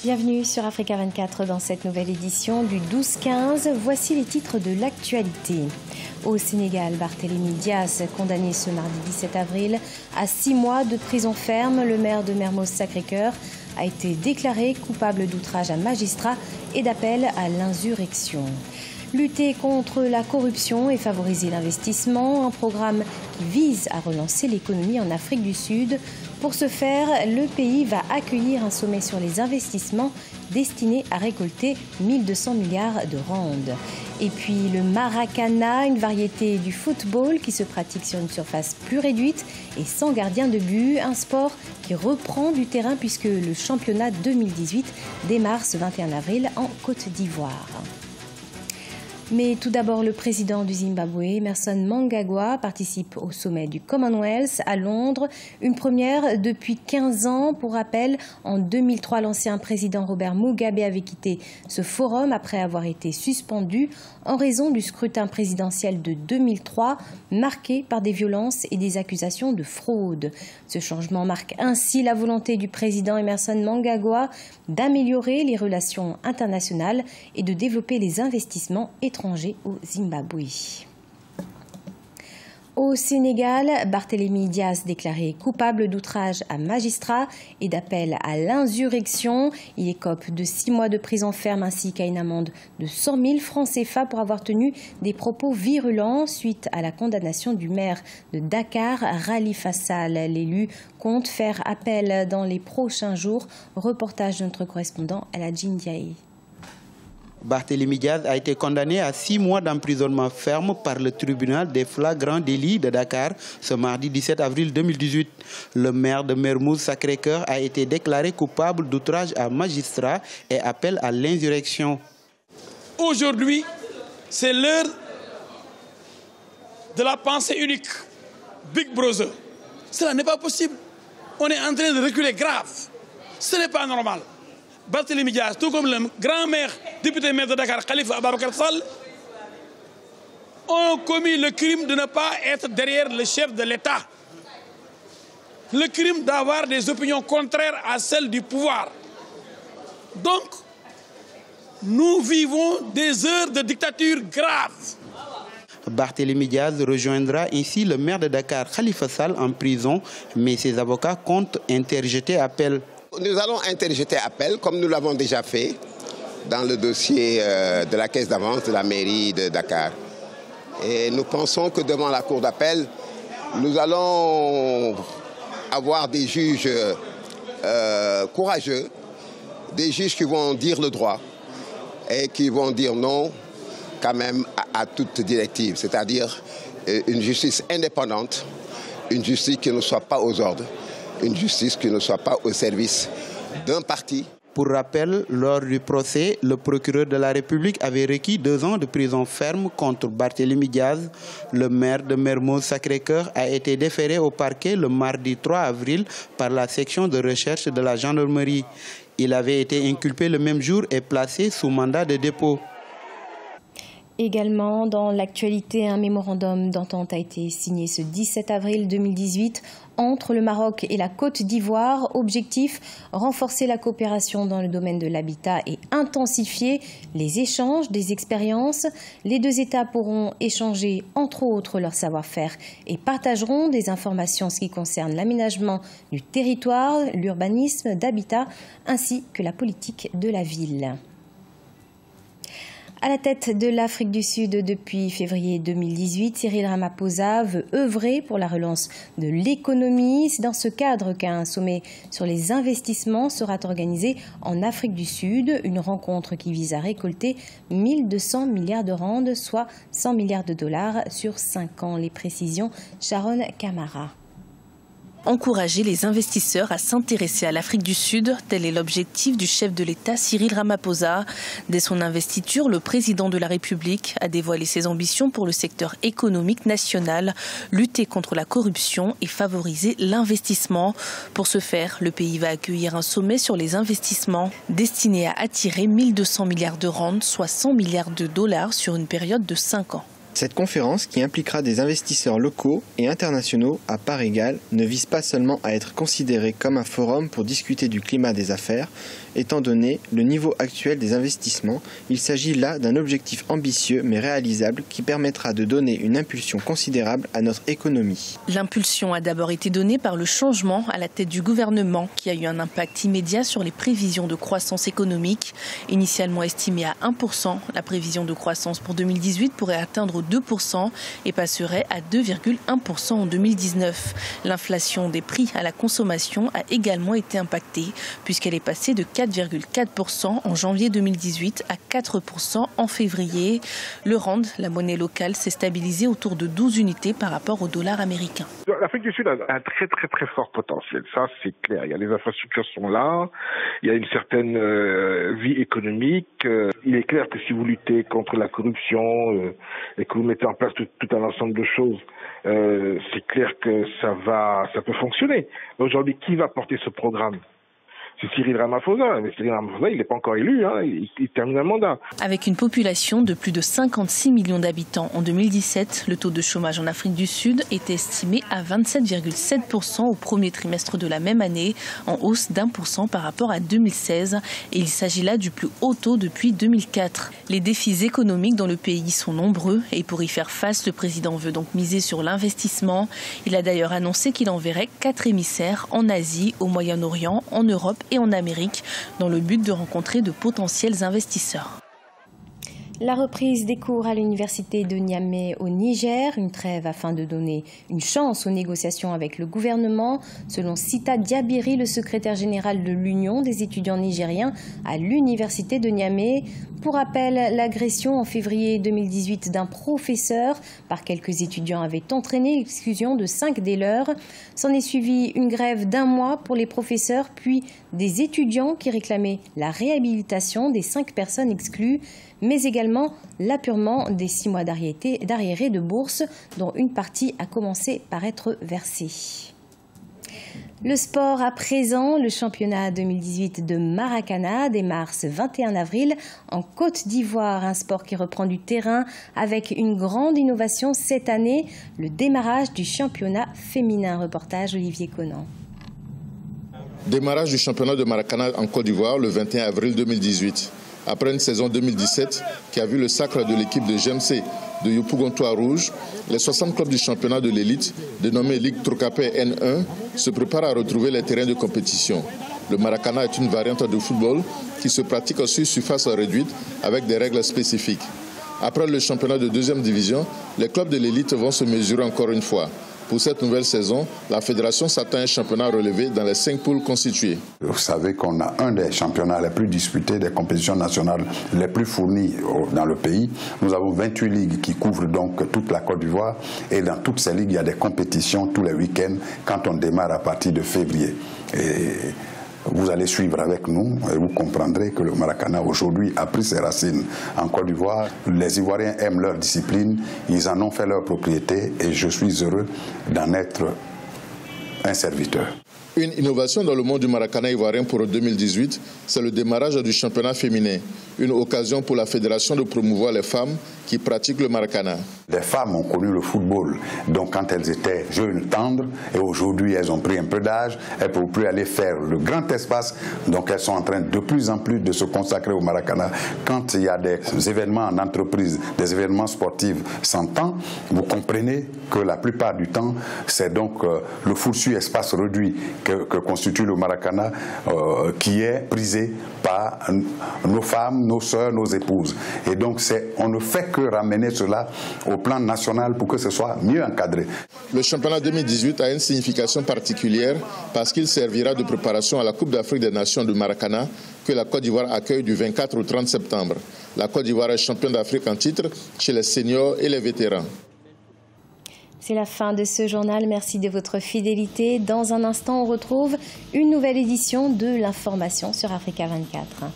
Bienvenue sur Africa 24 dans cette nouvelle édition du 12-15. Voici les titres de l'actualité. Au Sénégal, Barthélémy Dias, condamné ce mardi 17 avril à 6 mois de prison ferme. Le maire de Mermoz-Sacré-Cœur a été déclaré coupable d'outrage à magistrat et d'appel à l'insurrection. Lutter contre la corruption et favoriser l'investissement, un programme qui vise à relancer l'économie en Afrique du Sud. Pour ce faire, le pays va accueillir un sommet sur les investissements destiné à récolter 1200 milliards de randes. Et puis le Maracana, une variété du football qui se pratique sur une surface plus réduite et sans gardien de but. Un sport qui reprend du terrain puisque le championnat 2018 démarre ce 21 avril en Côte d'Ivoire. Mais tout d'abord, le président du Zimbabwe, Emmerson Mnangagwa, participe au sommet du Commonwealth à Londres. Une première depuis 15 ans. Pour rappel, en 2003, l'ancien président Robert Mugabe avait quitté ce forum après avoir été suspendu en raison du scrutin présidentiel de 2003, marqué par des violences et des accusations de fraude. Ce changement marque ainsi la volonté du président Emmerson Mnangagwa d'améliorer les relations internationales et de développer les investissements étrangers au Zimbabwe. Au Sénégal, Barthélémy Dias déclaré coupable d'outrage à magistrat et d'appel à l'insurrection. Il écope de 6 mois de prison ferme ainsi qu'à une amende de 100 000 francs CFA pour avoir tenu des propos virulents suite à la condamnation du maire de Dakar, Khalifa Sall. L'élu compte faire appel dans les prochains jours. Reportage de notre correspondant Eladji Ndiaye. Barthélémy Dias a été condamné à 6 mois d'emprisonnement ferme par le tribunal des flagrants délits de Dakar ce mardi 17 avril 2018. Le maire de Mermoz-Sacré-Cœur a été déclaré coupable d'outrage à magistrat et appel à l'insurrection. Aujourd'hui, c'est l'heure de la pensée unique. Big Brother. Cela n'est pas possible. On est en train de reculer grave. Ce n'est pas normal. Barthélémy Dias, tout comme le grand maire, député maire de Dakar, Khalifa Ababacar Sall, ont commis le crime de ne pas être derrière le chef de l'État. Le crime d'avoir des opinions contraires à celles du pouvoir. Donc, nous vivons des heures de dictature grave. Barthélémy Dias rejoindra ainsi le maire de Dakar, Khalifa Sall, en prison, mais ses avocats comptent interjeter appel. Nous allons interjeter appel, comme nous l'avons déjà fait dans le dossier de la caisse d'avance de la mairie de Dakar. Et nous pensons que devant la cour d'appel, nous allons avoir des juges courageux, des juges qui vont dire le droit et qui vont dire non quand même à toute directive, c'est-à-dire une justice indépendante, une justice qui ne soit pas aux ordres, une justice qui ne soit pas au service d'un parti. Pour rappel, lors du procès, le procureur de la République avait requis 2 ans de prison ferme contre Barthélémy Dias. Le maire de Mermoz-Sacré-Cœur a été déféré au parquet le mardi 3 avril par la section de recherche de la gendarmerie. Il avait été inculpé le même jour et placé sous mandat de dépôt. Également, dans l'actualité, un mémorandum d'entente a été signé ce 17 avril 2018 entre le Maroc et la Côte d'Ivoire. Objectif, renforcer la coopération dans le domaine de l'habitat et intensifier les échanges des expériences. Les 2 États pourront échanger, entre autres, leur savoir-faire et partageront des informations en ce qui concerne l'aménagement du territoire, l'urbanisme d'habitat ainsi que la politique de la ville. À la tête de l'Afrique du Sud depuis février 2018, Cyril Ramaphosa veut œuvrer pour la relance de l'économie. C'est dans ce cadre qu'un sommet sur les investissements sera organisé en Afrique du Sud. Une rencontre qui vise à récolter 1200 milliards de randes, soit 100 milliards de dollars sur 5 ans. Les précisions, Sharon Kamara. Encourager les investisseurs à s'intéresser à l'Afrique du Sud, tel est l'objectif du chef de l'État Cyril Ramaphosa. Dès son investiture, le président de la République a dévoilé ses ambitions pour le secteur économique national, lutter contre la corruption et favoriser l'investissement. Pour ce faire, le pays va accueillir un sommet sur les investissements destiné à attirer 1200 milliards de randes, soit 100 milliards de dollars sur une période de 5 ans. Cette conférence, qui impliquera des investisseurs locaux et internationaux à part égale, ne vise pas seulement à être considérée comme un forum pour discuter du climat des affaires. Étant donné le niveau actuel des investissements, il s'agit là d'un objectif ambitieux mais réalisable qui permettra de donner une impulsion considérable à notre économie. L'impulsion a d'abord été donnée par le changement à la tête du gouvernement qui a eu un impact immédiat sur les prévisions de croissance économique. Initialement estimée à 1%, la prévision de croissance pour 2018 pourrait atteindre 2% et passerait à 2,1% en 2019. L'inflation des prix à la consommation a également été impactée puisqu'elle est passée de 4,4% en janvier 2018 à 4% en février. Le rand, la monnaie locale, s'est stabilisée autour de 12 unités par rapport au dollar américain. L'Afrique du Sud a un très fort potentiel, ça c'est clair. Il y a les infrastructures sont là, il y a une certaine vie économique. Il est clair que si vous luttez contre la corruption et que vous mettez en place tout un ensemble de choses, c'est clair que ça peut fonctionner. Aujourd'hui, qui va porter ce programme ? C'est Cyril Ramaphosa, mais Cyril Ramaphosa, il n'est pas encore élu, il termine un mandat. Avec une population de plus de 56 millions d'habitants en 2017, le taux de chômage en Afrique du Sud était estimé à 27,7% au premier trimestre de la même année, en hausse d'1% par rapport à 2016. Et il s'agit là du plus haut taux depuis 2004. Les défis économiques dans le pays sont nombreux et pour y faire face, le président veut donc miser sur l'investissement. Il a d'ailleurs annoncé qu'il enverrait 4 émissaires en Asie, au Moyen-Orient, en Europe et en Amérique, dans le but de rencontrer de potentiels investisseurs. La reprise des cours à l'université de Niamey au Niger, une trêve afin de donner une chance aux négociations avec le gouvernement, selon Sita Diabiri, le secrétaire général de l'Union des étudiants nigériens à l'université de Niamey. Pour rappel, l'agression en février 2018 d'un professeur par quelques étudiants avait entraîné l'exclusion de 5 des leurs. S'en est suivi une grève d'1 mois pour les professeurs, puis des étudiants qui réclamaient la réhabilitation des 5 personnes exclues, mais également l'apurement des 6 mois d'arriérés de bourse, dont une partie a commencé par être versée. Le sport à présent, le championnat 2018 de Maracana démarre ce 21 avril en Côte d'Ivoire, un sport qui reprend du terrain avec une grande innovation cette année, le démarrage du championnat féminin. Reportage Olivier Conan. Démarrage du championnat de Maracana en Côte d'Ivoire le 21 avril 2018. Après une saison 2017 qui a vu le sacre de l'équipe de GMC de Yopougontois Rouge, les 60 clubs du championnat de l'élite, dénommé Ligue Trocapé N1, se préparent à retrouver les terrains de compétition. Le Maracana est une variante de football qui se pratique sur surface réduite avec des règles spécifiques. Après le championnat de deuxième division, les clubs de l'élite vont se mesurer encore une fois. Pour cette nouvelle saison, la fédération s'attend à un championnat relevé dans les 5 poules constituées. Vous savez qu'on a un des championnats les plus disputés, des compétitions nationales les plus fournies dans le pays. Nous avons 28 ligues qui couvrent donc toute la Côte d'Ivoire. Et dans toutes ces ligues, il y a des compétitions tous les week-ends quand on démarre à partir de février. Et vous allez suivre avec nous et vous comprendrez que le Maracana aujourd'hui a pris ses racines en Côte d'Ivoire. Les Ivoiriens aiment leur discipline, ils en ont fait leur propriété et je suis heureux d'en être un serviteur. Une innovation dans le monde du Maracana ivoirien pour 2018, c'est le démarrage du championnat féminin. Une occasion pour la fédération de promouvoir les femmes qui pratiquent le Maracana. Les femmes ont connu le football, donc quand elles étaient jeunes, tendres, et aujourd'hui elles ont pris un peu d'âge, elles ne peuvent plus aller faire le grand espace, donc elles sont en train de plus en plus de se consacrer au Maracana. Quand il y a des événements en entreprise, des événements sportifs sans temps, vous comprenez que la plupart du temps, c'est donc le fourre-sur espace réduit que constitue le Maracana qui est prisé par nos femmes, nos sœurs, nos épouses. Et donc on ne fait que ramener cela au plan national pour que ce soit mieux encadré. Le championnat 2018 a une signification particulière parce qu'il servira de préparation à la Coupe d'Afrique des Nations du Maracana que la Côte d'Ivoire accueille du 24 au 30 septembre. La Côte d'Ivoire est championne d'Afrique en titre chez les seniors et les vétérans. C'est la fin de ce journal. Merci de votre fidélité. Dans un instant, on retrouve une nouvelle édition de l'information sur Africa 24.